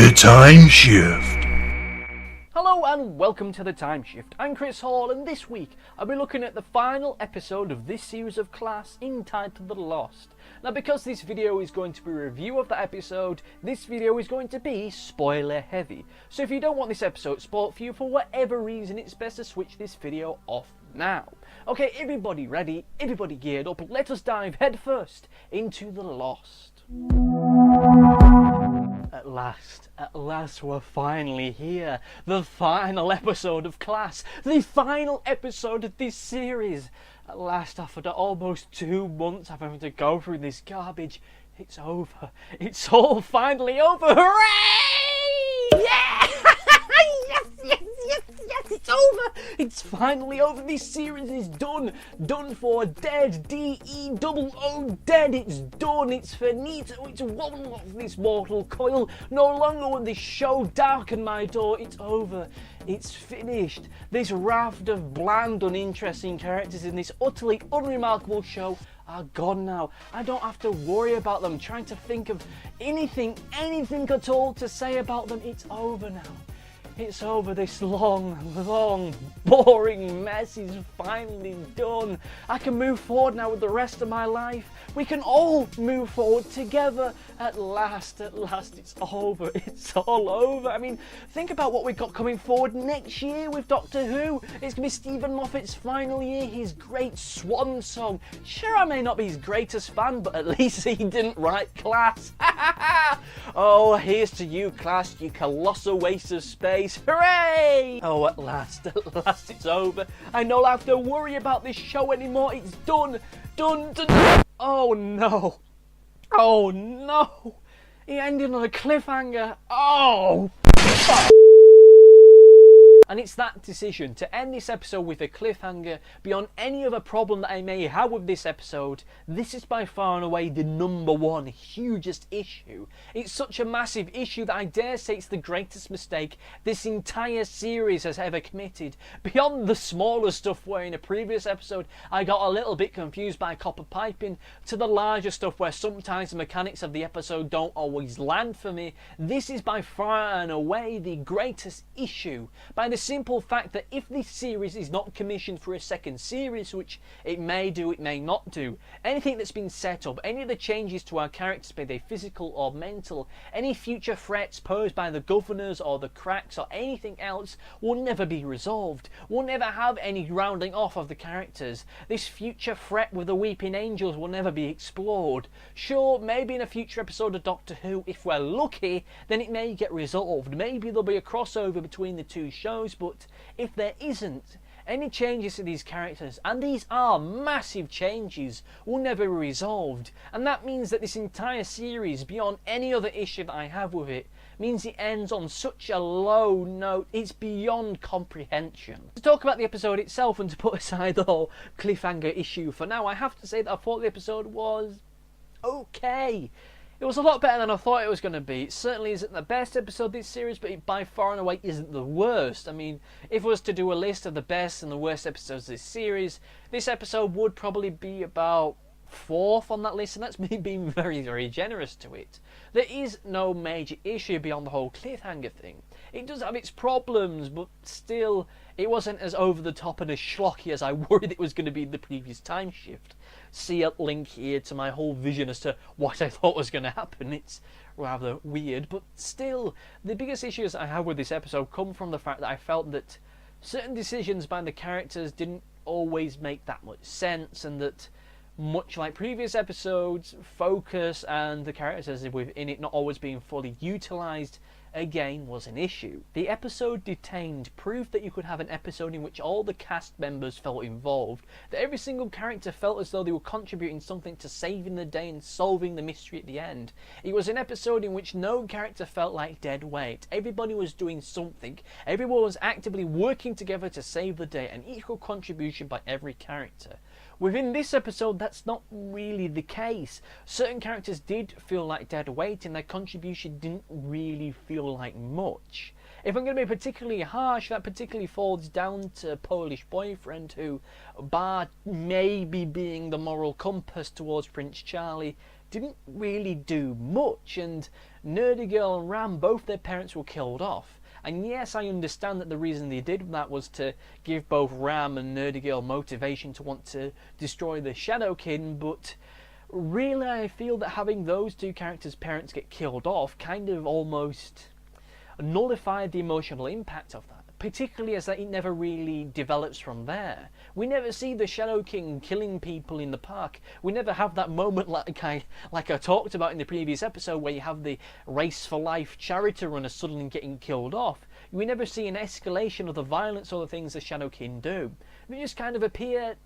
The Timeshift. Hello and welcome to The Timeshift. I'm Chris Hall, and this week I'll be looking at the final episode of this series of Class entitled The Lost. Now, because this video is going to be a review of that episode, this video is going to be spoiler heavy. So if you don't want this episode spoiled for you for whatever reason, it's best to switch this video off now. Okay, everybody ready, everybody geared up, let us dive headfirst into The Lost. At last we're finally here. The final episode of Class. The final episode of this series. At last, after almost 2 months of having to go through this garbage, it's over. It's all finally over. Hooray! Yeah! Yes, it's over. It's finally over. This series is done. Done for. Dead. D-E-double-O. Dead. It's done. It's finito. It's woven off this mortal coil. No longer will this show darken my door. It's over. It's finished. This raft of bland, uninteresting characters in this utterly unremarkable show are gone now. I don't have to worry about them, trying to think of anything at all to say about them. It's over now. It's over. This long, boring mess is finally done. I can move forward now with the rest of my life. We can all move forward together. At last, it's over. It's all over. I mean, think about what we've got coming forward next year with Doctor Who. It's going to be Stephen Moffat's final year, his great swan song. Sure, I may not be his greatest fan, but at least he didn't write Class. Oh, here's to you, Class, you colossal waste of space. Hooray! Oh, at last it's over. I no longer have to worry about this show anymore. It's done. Oh no. Oh no. It ended on a cliffhanger. Oh. And it's that decision to end this episode with a cliffhanger beyond any other problem that I may have with this episode. This is by far and away the #1 hugest issue. It's such a massive issue that I dare say it's the greatest mistake this entire series has ever committed. Beyond the smaller stuff where in a previous episode I got a little bit confused by copper piping, to the larger stuff where sometimes the mechanics of the episode don't always land for me, this is by far and away the greatest issue. By the simple fact that if this series is not commissioned for a second series, which it may do, it may not do, anything that's been set up, any of the changes to our characters, be they physical or mental, any future threats posed by the governors or the cracks or anything else will never be resolved. We'll never have any rounding off of the characters. This future threat with the Weeping Angels will never be explored. Sure, maybe in a future episode of Doctor Who, if we're lucky, then it may get resolved. Maybe there'll be a crossover between the two shows, but if there isn't, any changes to these characters, and these are massive changes, will never be resolved. And that means that this entire series, beyond any other issue that I have with it, means it ends on such a low note, it's beyond comprehension. To talk about the episode itself and to put aside the whole cliffhanger issue for now, I have to say that I thought the episode was okay. It was a lot better than I thought it was going to be. It certainly isn't the best episode of this series, but it by far and away isn't the worst. I mean, if I was to do a list of the best and the worst episodes of this series, this episode would probably be about 4th on that list, and that's me being very, very generous to it. There is no major issue beyond the whole cliffhanger thing. It does have its problems, but still, it wasn't as over the top and as schlocky as I worried it was going to be in the previous Timeshift. See a link here to my whole vision as to what I thought was going to happen. It's rather weird, but still, the biggest issues I have with this episode come from the fact that I felt that certain decisions by the characters didn't always make that much sense, and that much like previous episodes, focus and the characters within it not always being fully utilised again was an issue. The episode Detained proved that you could have an episode in which all the cast members felt involved, that every single character felt as though they were contributing something to saving the day and solving the mystery at the end. It was an episode in which no character felt like dead weight. Everybody was doing something, everyone was actively working together to save the day, an equal contribution by every character. Within this episode, that's not really the case. Certain characters did feel like dead weight, and their contribution didn't really feel like much. If I'm going to be particularly harsh, that particularly falls down to Polish boyfriend who, bar maybe being the moral compass towards Prince Charlie, didn't really do much, and Nerdy Girl and Ram, both their parents were killed off. And yes, I understand that the reason they did that was to give both Ram and Nerdy Girl motivation to want to destroy the Shadowkin, but really I feel that having those two characters' parents get killed off kind of almost nullified the emotional impact of that. Particularly as that it never really develops from there. We never see the Shadow King killing people in the park. We never have that moment like I talked about in the previous episode where you have the Race for Life charity runner suddenly getting killed off. We never see an escalation of the violence or the things the Shadow King do. They just kind of appear,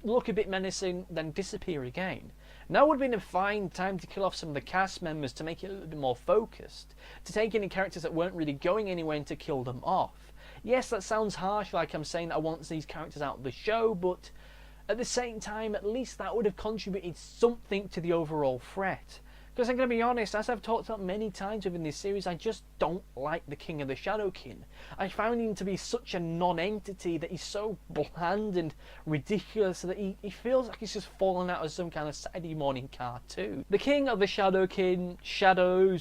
look a bit menacing, then disappear again. Now would have been a fine time to kill off some of the cast members to make it a little bit more focused, to take any characters that weren't really going anywhere and to kill them off. Yes, that sounds harsh, like I'm saying that I want these characters out of the show, but at the same time, at least that would have contributed something to the overall threat. Because I'm going to be honest, as I've talked about many times within this series, I just don't like the King of the Shadowkin. I found him to be such a non-entity, that he's so bland and ridiculous that he feels like he's just fallen out of some kind of Saturday morning cartoon. The King of the Shadowkin, Shadow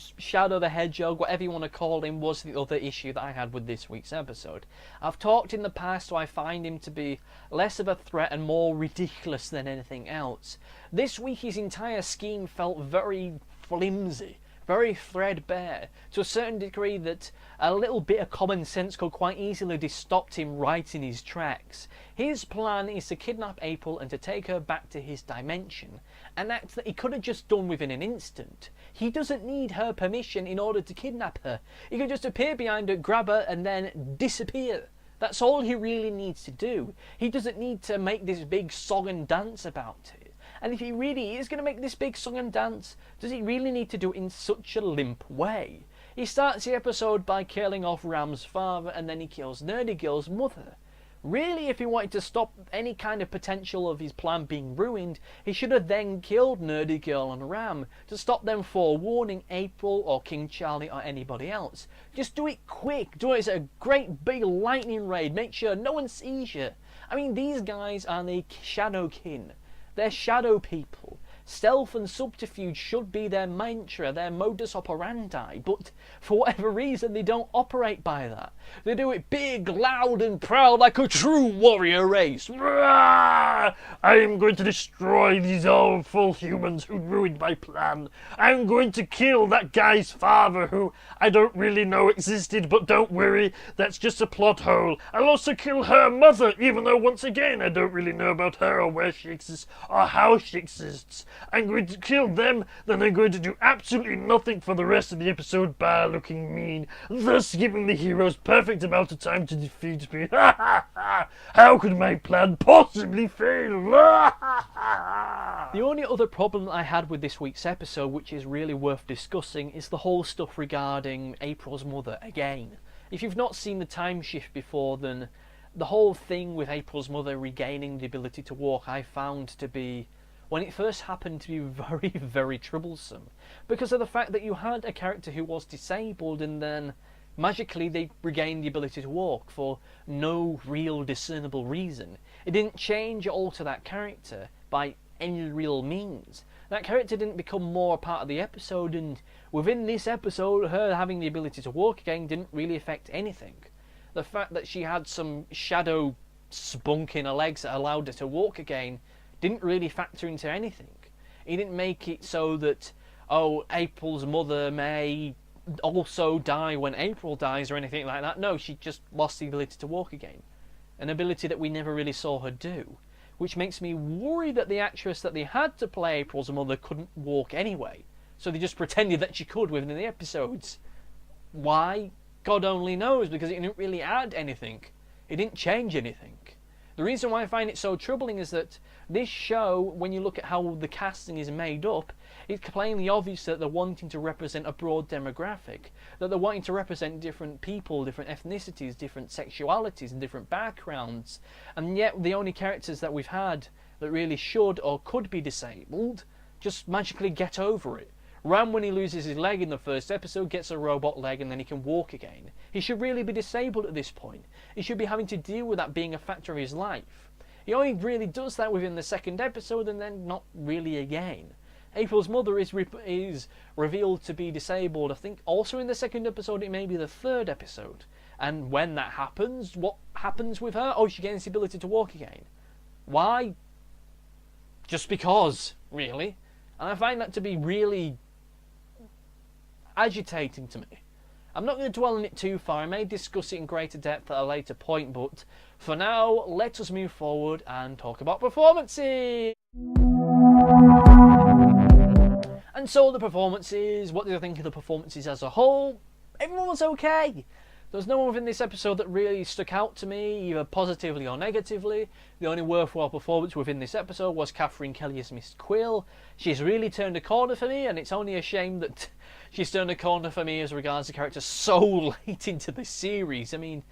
the Hedgehog, whatever you want to call him, was the other issue that I had with this week's episode. I've talked in the past, so I find him to be less of a threat and more ridiculous than anything else. This week his entire scheme felt very flimsy, very threadbare, to a certain degree that a little bit of common sense could quite easily have stopped him right in his tracks. His plan is to kidnap April and to take her back to his dimension, an act that he could have just done within an instant. He doesn't need her permission in order to kidnap her. He could just appear behind her, grab her, and then disappear. That's all he really needs to do. He doesn't need to make this big song and dance about it. And if he really is going to make this big song and dance, does he really need to do it in such a limp way? He starts the episode by killing off Ram's father, and then he kills Nerdy Girl's mother. Really, if he wanted to stop any kind of potential of his plan being ruined, he should have then killed Nerdy Girl and Ram to stop them forewarning April or King Charlie or anybody else. Just do it quick, do it as a great big lightning raid, make sure no one sees you. I mean, these guys are the Shadowkin. They're shadow people. Stealth and subterfuge should be their mantra, their modus operandi, but for whatever reason they don't operate by that. They do it big, loud and proud like a true warrior race. I am going to destroy these awful humans who ruined my plan. I'm going to kill that guy's father who I don't really know existed, but don't worry, that's just a plot hole. I'll also kill her mother, even though once again I don't really know about her or where she exists or how she exists. I'm going to kill them, then I'm going to do absolutely nothing for the rest of the episode by looking mean, thus giving the heroes perfect amount of time to defeat me. How could my plan possibly fail? The only other problem I had with this week's episode, which is really worth discussing, is the whole stuff regarding April's mother again. If you've not seen the Timeshift before, then the whole thing with April's mother regaining the ability to walk I found to be, when it first happened, to be very, very troublesome. Because of the fact that you had a character who was disabled and then magically they regained the ability to walk for no real discernible reason. It didn't change or alter that character by any real means. That character didn't become more a part of the episode, and within this episode her having the ability to walk again didn't really affect anything. The fact that she had some shadow spunk in her legs that allowed her to walk again didn't really factor into anything. He didn't make it so that, oh, April's mother may also die when April dies or anything like that. No, she just lost the ability to walk again. An ability that we never really saw her do. Which makes me worry that the actress that they had to play April's mother couldn't walk anyway. So they just pretended that she could within the episodes. Why? God only knows, because it didn't really add anything. It didn't change anything. The reason why I find it so troubling is that this show, when you look at how the casting is made up, it's plainly obvious that they're wanting to represent a broad demographic, that they're wanting to represent different people, different ethnicities, different sexualities and different backgrounds, and yet the only characters that we've had that really should or could be disabled just magically get over it. Ram, when he loses his leg in the first episode, gets a robot leg and then he can walk again. He should really be disabled at this point. He should be having to deal with that being a factor of his life. He only really does that within the second episode and then not really again. April's mother is revealed to be disabled, I think also in the second episode, it may be the third episode. And when that happens, what happens with her? Oh, she gains the ability to walk again. Why? Just because, really. And I find that to be really agitating to me. I'm not going to dwell on it too far. I may discuss it in greater depth at a later point, but for now, let us move forward and talk about performances. And so the performances, what did I think of the performances as a whole? Everyone was okay. There was no one within this episode that really stuck out to me, either positively or negatively. The only worthwhile performance within this episode was Catherine Kelly as Miss Quill. She's really turned a corner for me, and it's only a shame that she's turned a corner for me as regards the character so late into the series. I mean,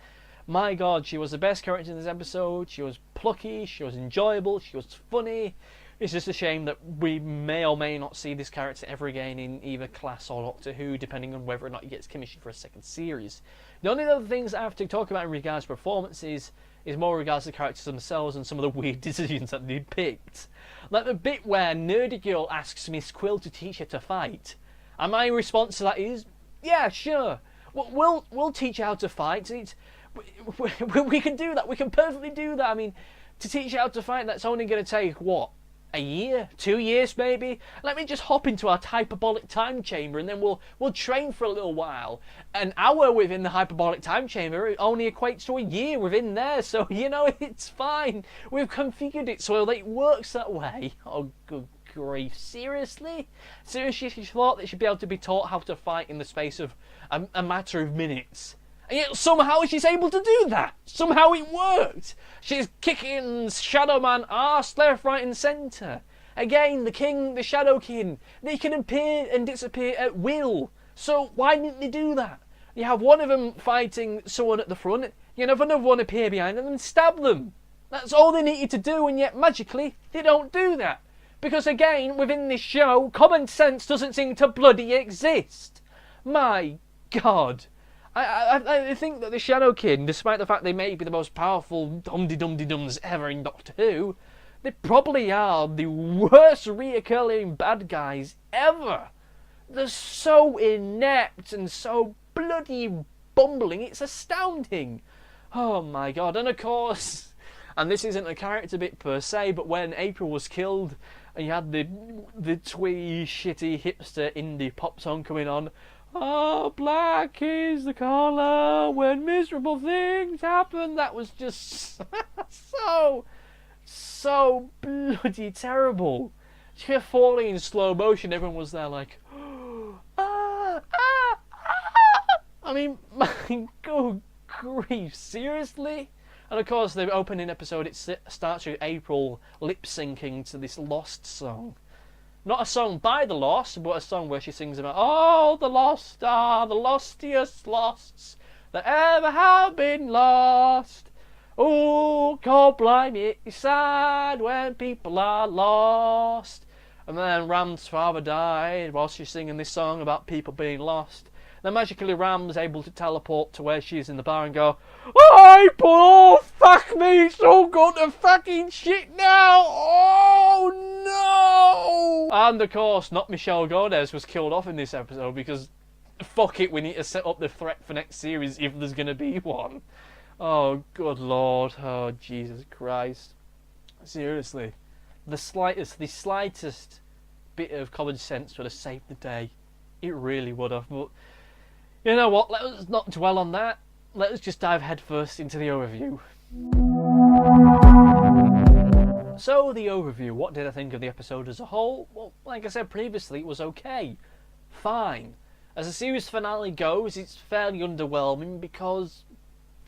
my God, she was the best character in this episode. She was plucky, she was enjoyable, she was funny. It's just a shame that we may or may not see this character ever again in either Class or Doctor Who, depending on whether or not he gets commissioned for a second series. The only other things I have to talk about in regards to performances is more in regards to the characters themselves and some of the weird decisions that they picked. Like the bit where Nerdy Girl asks Miss Quill to teach her to fight. And my response to that is, yeah, sure. We'll teach you how to fight. We can do that. We can perfectly do that. I mean, to teach you how to fight, that's only going to take, what? A year? 2 years maybe? Let me just hop into our hyperbolic time chamber and then we'll train for a little while. An hour within the hyperbolic time chamber only equates to a year within there, so you know, it's fine. We've configured it so that it works that way. Oh, good grief. Seriously? Seriously, she thought that she'd be able to be taught how to fight in the space of a matter of minutes. And yet somehow she's able to do that. Somehow it worked. She's kicking Shadow Man arse left, right and centre. Again, the King, the Shadow King, they can appear and disappear at will. So why didn't they do that? You have one of them fighting someone at the front, you have another one appear behind them and stab them. That's all they needed to do, and yet magically they don't do that. Because again, within this show, common sense doesn't seem to bloody exist. My God. I think that the Shadow King, despite the fact they may be the most powerful dum-de-dum-de-dums ever in Doctor Who, they probably are the worst reoccurring bad guys ever. They're so inept and so bloody bumbling, it's astounding. Oh my God, and of course, and this isn't a character bit per se, but when April was killed, and you had the twee, shitty, hipster indie pop song coming on, oh, black is the colour when miserable things happen. That was just so bloody terrible. She falling in slow motion. Everyone was there like, ah. I mean, my good grief, seriously? And of course, the opening episode, it starts with April lip-syncing to this Lost song. Not a song by the Lost, but a song where she sings about, oh, the lost are the lostiest losts that ever have been lost. Oh, God blimey, it's sad when people are lost. And then Ram's father died while she's singing this song about people being lost. Then magically Ram's able to teleport to where she is in the bar and go, oh, April, fuck me, it's all gone to fucking shit now. Oh, no. And of course, not Michelle Godez was killed off in this episode because, fuck it, we need to set up the threat for next series if there's going to be one. Oh, good Lord. Oh, Jesus Christ. Seriously. The slightest bit of common sense would have saved the day. It really would have, but you know what, let us not dwell on that. Let us just dive headfirst into the overview. So, the overview, what did I think of the episode as a whole? Well, like I said previously, it was okay. Fine. As the series finale goes, it's fairly underwhelming because,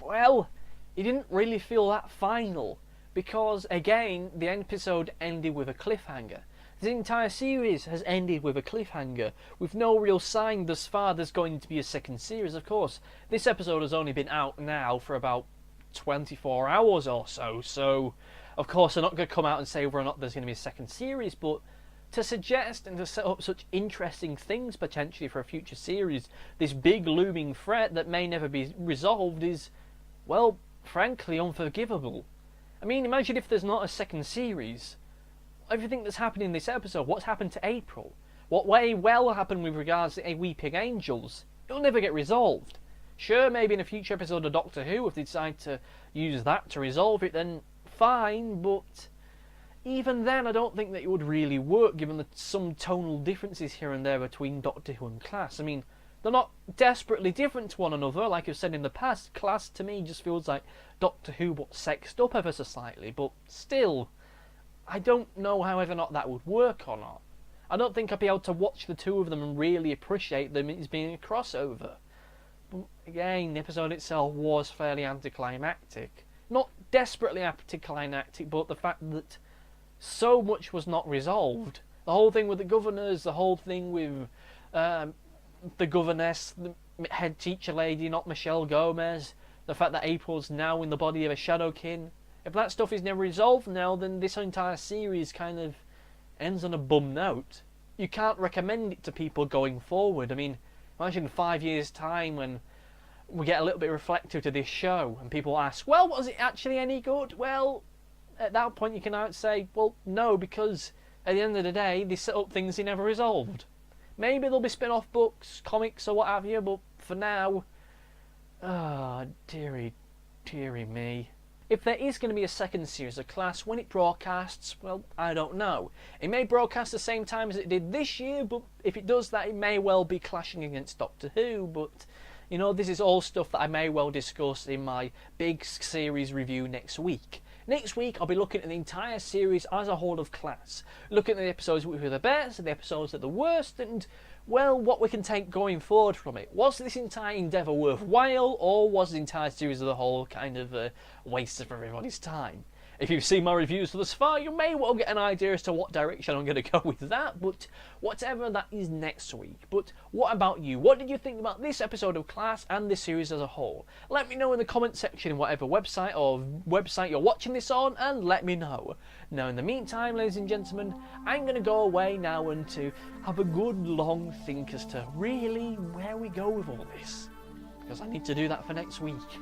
well, it didn't really feel that final. Because, again, the episode ended with a cliffhanger. The entire series has ended with a cliffhanger, with no real sign thus far there's going to be a second series. Of course, this episode has only been out now for about 24 hours or so, so of course they're not going to come out and say whether or not there's going to be a second series, but to suggest and to set up such interesting things potentially for a future series, this big looming threat that may never be resolved is, well, frankly unforgivable. I mean, imagine if there's not a second series. everything that's happened in this episode, what's happened to April? What may well happen with regards to Weeping Angels? It'll never get resolved. Sure, maybe in a future episode of Doctor Who, if they decide to use that to resolve it, then fine, but even then I don't think that it would really work, given some tonal differences here and there between Doctor Who and Class. I mean, they're not desperately different to one another, like I've said in the past. Class, to me, just feels like Doctor Who, but sexed up ever so slightly, but still, I don't know how whether or not that would work or not. I don't think I'd be able to watch the two of them and really appreciate them as being a crossover. But again, the episode itself was fairly anticlimactic. Not desperately anticlimactic, but the fact that so much was not resolved. The whole thing with the governors, the whole thing with the governess, the head teacher lady, not Michelle Gomez, the fact that April's now in the body of a Shadowkin. If that stuff is never resolved now, then this entire series kind of ends on a bum note. You can't recommend it to people going forward. I mean, imagine 5 years' time when we get a little bit reflective to this show and people ask, well, was it actually any good? Well, at that point you can say, well, no, because at the end of the day, they set up things they never resolved. Maybe there'll be spin-off books, comics or what have you, but for now, dearie me. If there is going to be a second series of Class, when it broadcasts, well, I don't know. It may broadcast the same time as it did this year, but if it does that, it may well be clashing against Doctor Who, but, you know, this is all stuff that I may well discuss in my big series review next week. Next week, I'll be looking at the entire series as a whole of Class. Looking at the episodes which were the best, and the episodes that are the worst, and, well, what we can take going forward from it. Was this entire endeavour worthwhile, or was the entire series as a whole kind of a waste of everybody's time? If you've seen my reviews thus far, you may well get an idea as to what direction I'm going to go with that, but whatever, that is next week. But what about you? What did you think about this episode of Class and this series as a whole? Let me know in the comment section in whatever website you're watching this on, and let me know. Now, in the meantime, ladies and gentlemen, I'm going to go away now and to have a good long think as to really where we go with all this, because I need to do that for next week.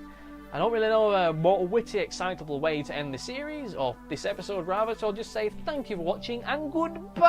I don't really know a more witty, excitable way to end the series, or this episode rather, so I'll just say thank you for watching and goodbye!